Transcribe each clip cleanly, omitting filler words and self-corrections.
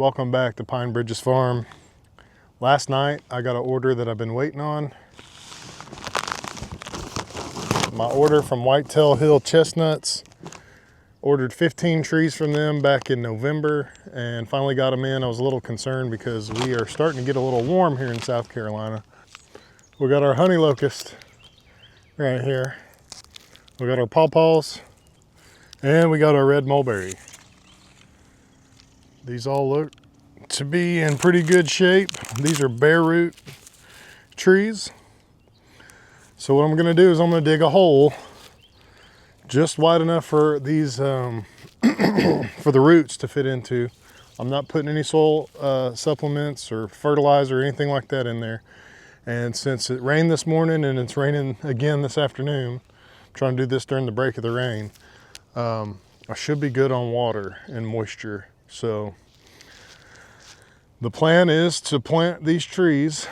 Welcome back to Pine Bridges Farm. Last night I got an order that I've been waiting on. My order from Whitetail Hill Chestnuts. Ordered 15 trees from them back in November and finally got them in. I was a little concerned because we are starting to get a little warm here in South Carolina. We got our honey locust right here. We got our pawpaws and we got our red mulberry. These all look to be in pretty good shape. These are bare root trees. So what I'm gonna do is I'm gonna dig a hole just wide enough for these, for the roots to fit into. I'm not putting any soil supplements or fertilizer or anything like that in there. And since it rained this morning and it's raining again this afternoon, I'm trying to do this during the break of the rain, I should be good on water and moisture. So the plan is to plant these trees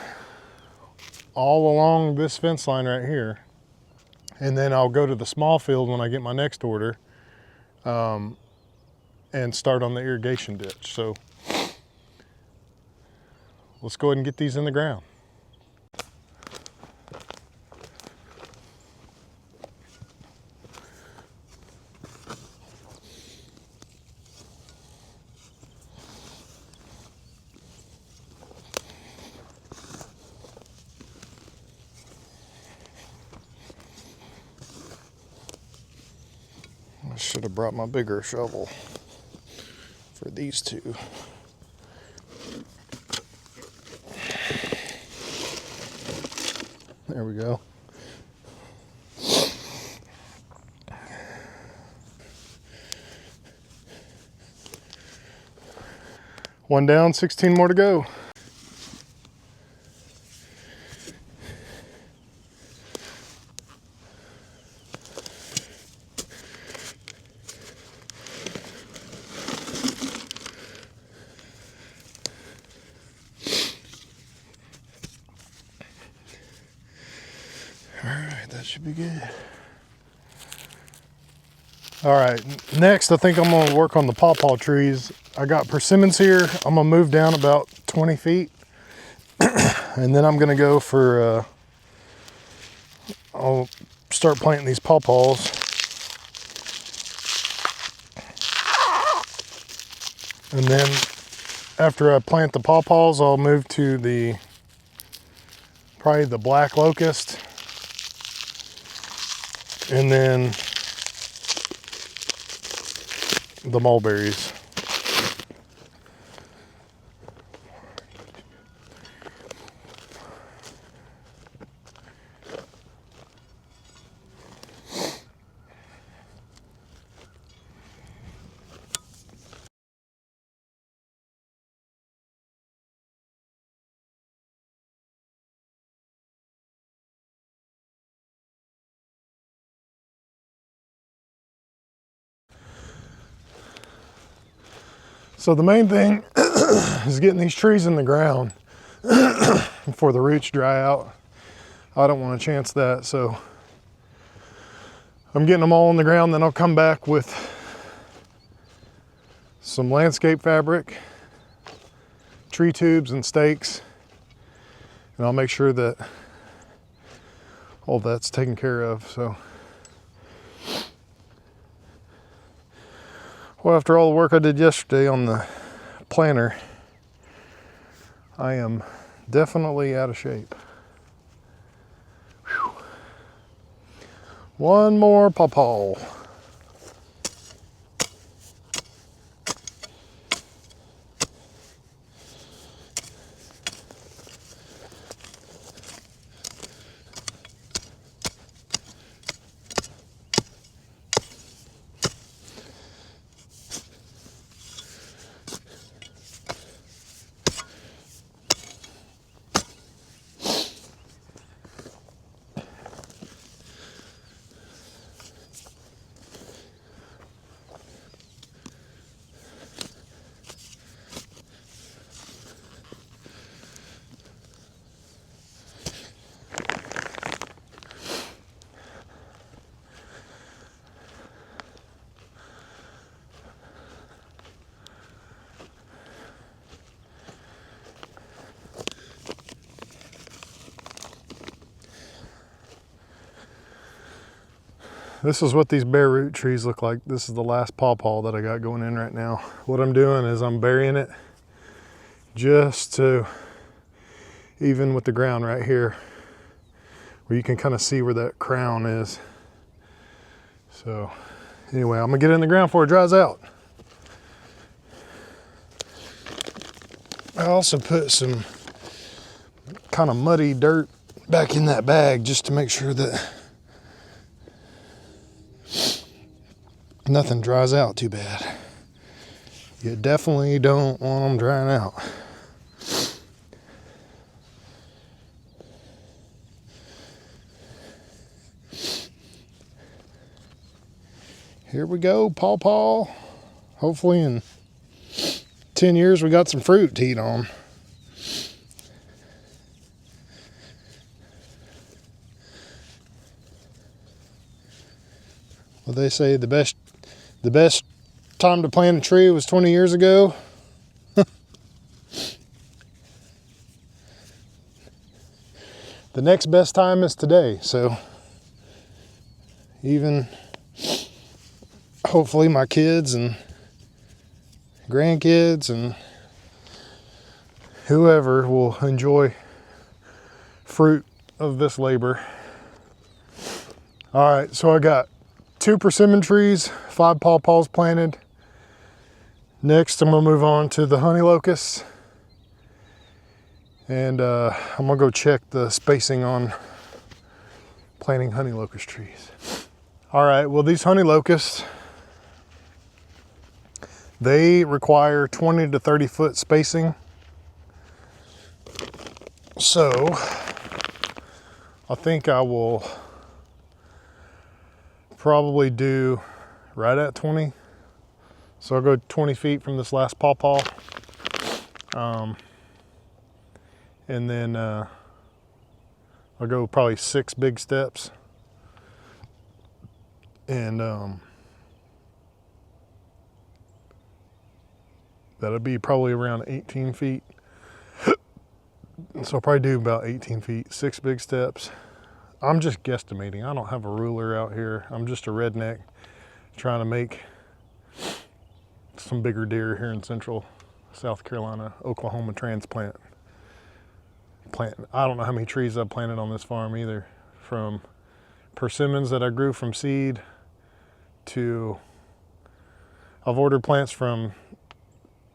all along this fence line right here. And then I'll go to the small field when I get my next order and start on the irrigation ditch. So let's go ahead and get these in the ground. I should have brought my bigger shovel for these two. There we go. One down, 16 more to go. All right, that should be good. All right, next I think I'm gonna work on the pawpaw trees. I got persimmons here. I'm gonna move down about 20 feet. And then I'm gonna go for, I'll start planting these pawpaws. And then after I plant the pawpaws, I'll move to probably the black locust. And then the mulberries. So the main thing is getting these trees in the ground before the roots dry out. I don't want to chance that, so I'm getting them all in the ground. Then I'll come back with some landscape fabric, tree tubes and stakes, and I'll make sure that all that's taken care of. So, well, after all the work I did yesterday on the planter, I am definitely out of shape. Whew. One more pawpaw. This is what these bare root trees look like. This is the last pawpaw that I got going in right now. What I'm doing is I'm burying it just to even with the ground right here, where you can kind of see where that crown is. So anyway, I'm gonna get it in the ground before it dries out. I also put some kind of muddy dirt back in that bag just to make sure that nothing dries out too bad. You definitely don't want them drying out. Here we go, pawpaw. Hopefully in 10 years we got some fruit to eat on. Well, they say the best time to plant a tree was 20 years ago. The next best time is today. So even hopefully my kids and grandkids and whoever will enjoy fruit of this labor. All right, so I got 2 persimmon trees, 5 pawpaws planted. Next, I'm gonna move on to the honey locusts. And I'm gonna go check the spacing on planting honey locust trees. All right, well, these honey locusts, they require 20 to 30 foot spacing. So I think I will probably do right at 20. So I'll go 20 feet from this last pawpaw. And then I'll go probably 6 big steps. And that'll be probably around 18 feet. So I'll probably do about 18 feet, 6 big steps. I'm just guesstimating. I don't have a ruler out here. I'm just a redneck trying to make some bigger deer here in central South Carolina, Oklahoma transplant. I don't know how many trees I've planted on this farm either. From persimmons that I grew from seed to, I've ordered plants from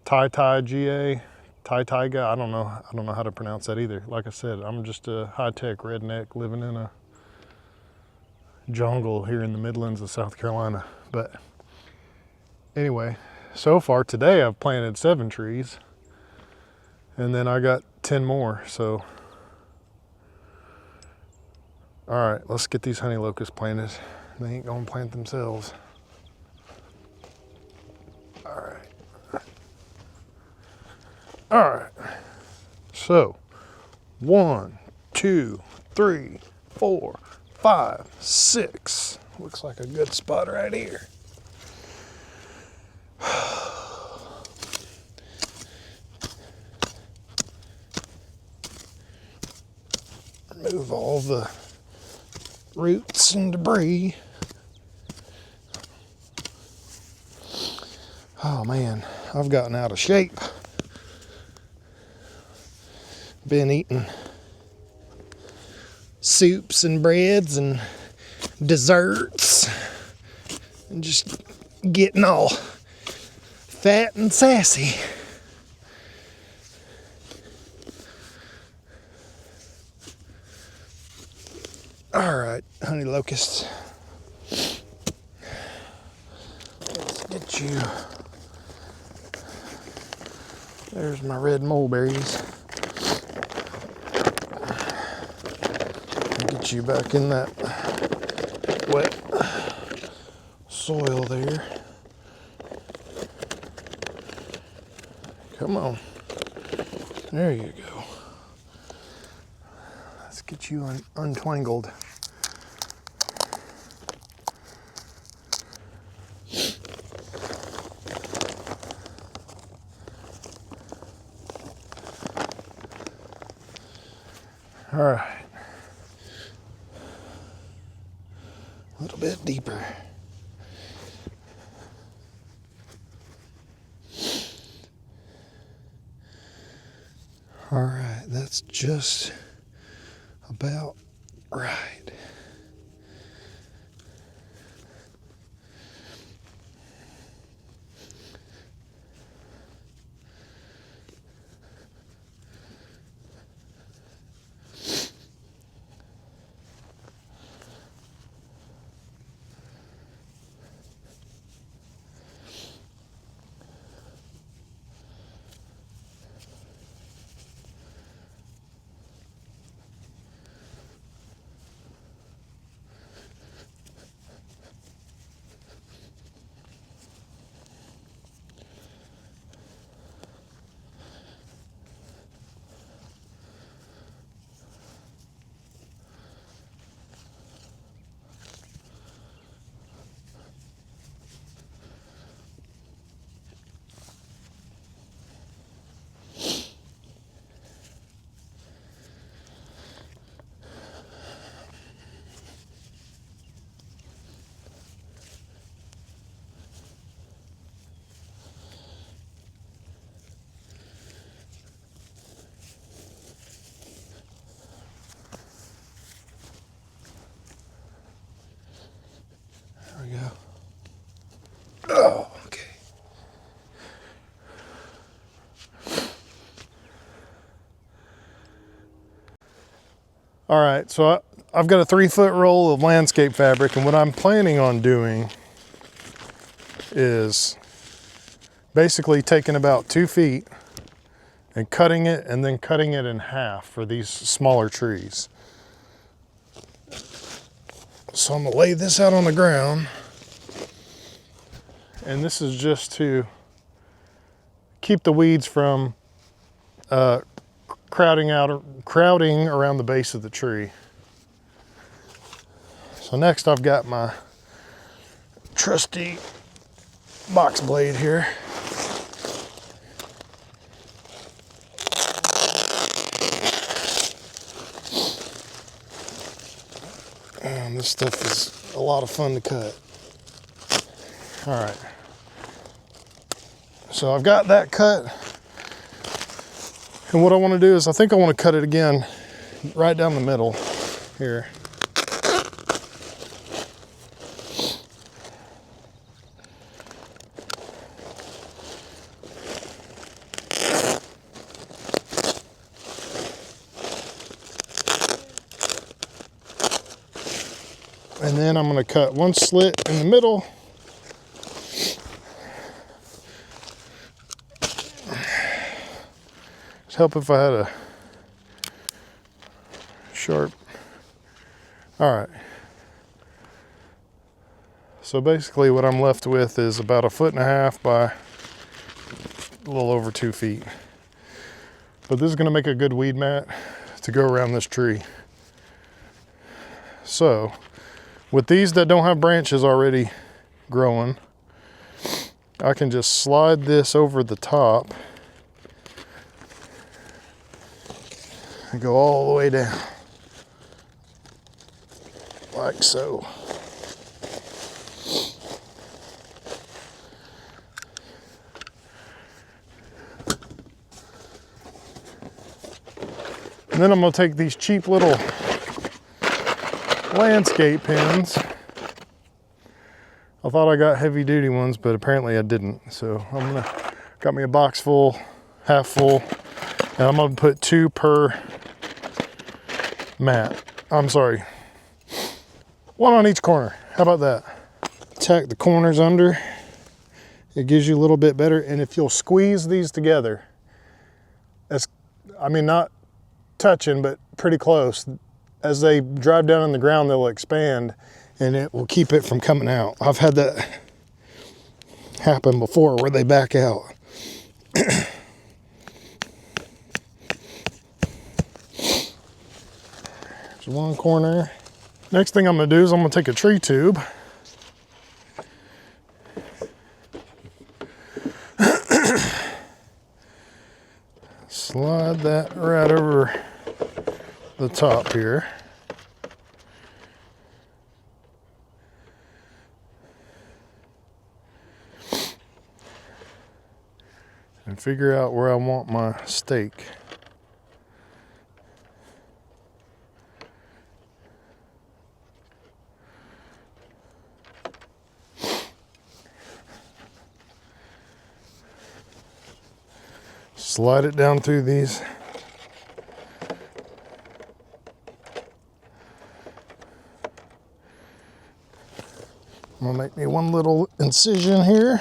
Taiga. I don't know how to pronounce that either. Like I said, I'm just a high-tech redneck living in a jungle here in the Midlands of South Carolina. But anyway, so far today I've planted 7 trees, and then I got 10 more. So all right, let's get these honey locusts planted. They ain't gonna plant themselves. All right, so 1, 2, 3, 4, 5, 6. Looks like a good spot right here. Remove all the roots and debris. Oh man, I've gotten out of shape. Been eating soups and breads and desserts and just getting all fat and sassy. All right, honey locusts. Let's get you. There's my red mulberries. Get you back in that wet soil there. Come on. There you go. Let's get you untwangled. All right. A little bit deeper. All right, that's just about right. There we go. Oh, okay. All right, so I've got a 3-foot roll of landscape fabric, and what I'm planning on doing is basically taking about 2 feet and cutting it, and then cutting it in half for these smaller trees. So I'm gonna lay this out on the ground, and this is just to keep the weeds from crowding around the base of the tree. So next I've got my trusty box blade here. And this stuff is a lot of fun to cut. All right. So I've got that cut. And what I want to do is I think I want to cut it again right down the middle here. And then I'm going to cut one slit in the middle. It'd help if I had a sharp. All right. So basically what I'm left with is about 1.5 feet by a little over 2 feet. But this is going to make a good weed mat to go around this tree. So with these that don't have branches already growing, I can just slide this over the top and go all the way down, like so. And then I'm gonna take these cheap little landscape pins. I thought I got heavy duty ones, but apparently I didn't. So got me a box full, half full, and I'm gonna put 2 per mat. I'm sorry, 1 on each corner. How about that? Tack the corners under. It gives you a little bit better. And if you'll squeeze these together, not touching, but pretty close, as they drive down on the ground, they'll expand and it will keep it from coming out. I've had that happen before where they back out. There's one corner. Next thing I'm gonna do is I'm gonna take a tree tube. Slide that right over the top here. and figure out where I want my stake. Slide it down through these. I'm gonna make me one little incision here.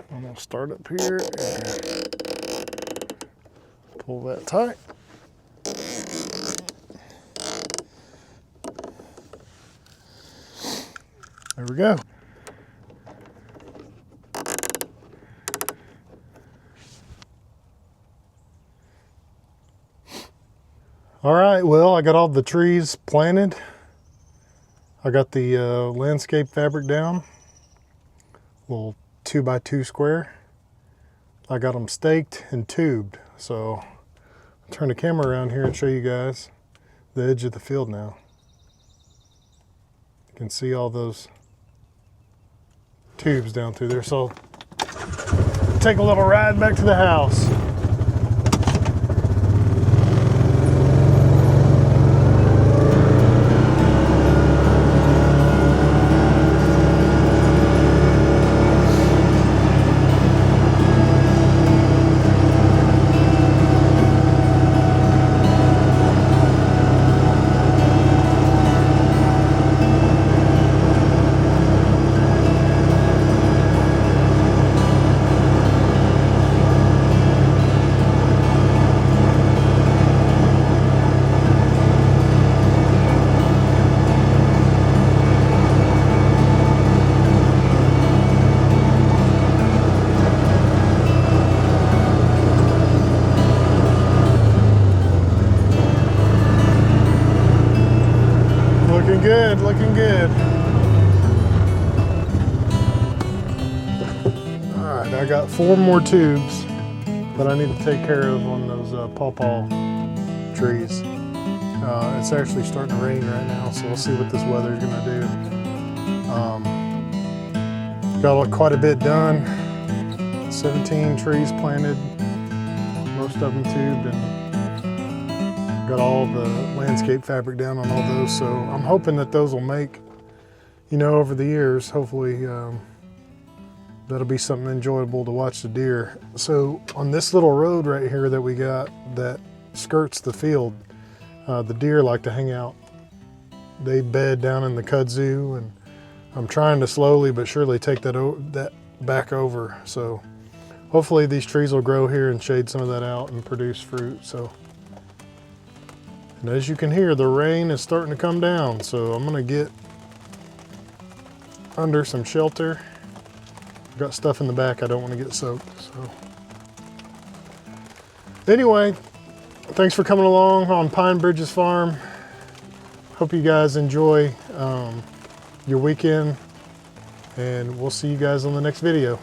I'm gonna start up here and pull that tight. There we go. All right, well, I got all the trees planted. I got the landscape fabric down, little 2x2 square. I got them staked and tubed. So I'll turn the camera around here and show you guys the edge of the field now. You can see all those tubes down through there. So take a little ride back to the house. Looking good, looking good. All right, I got 4 more tubes that I need to take care of on those pawpaw trees. It's actually starting to rain right now, so we'll see what this weather's gonna do. Got quite a bit done. 17 trees planted, most of them tubed, and got all the landscape fabric down on all those, so I'm hoping that those will make, you know, over the years, hopefully that'll be something enjoyable to watch the deer. So on this little road right here that we got that skirts the field, the deer like to hang out. They bed down in the kudzu, and I'm trying to slowly but surely take that back over. So hopefully these trees will grow here and shade some of that out and produce fruit. So, and as you can hear, the rain is starting to come down, so I'm gonna get under some shelter. I've got stuff in the back I don't want to get soaked. So anyway, thanks for coming along on Pine Bridges Farm. Hope you guys enjoy your weekend, and we'll see you guys on the next video.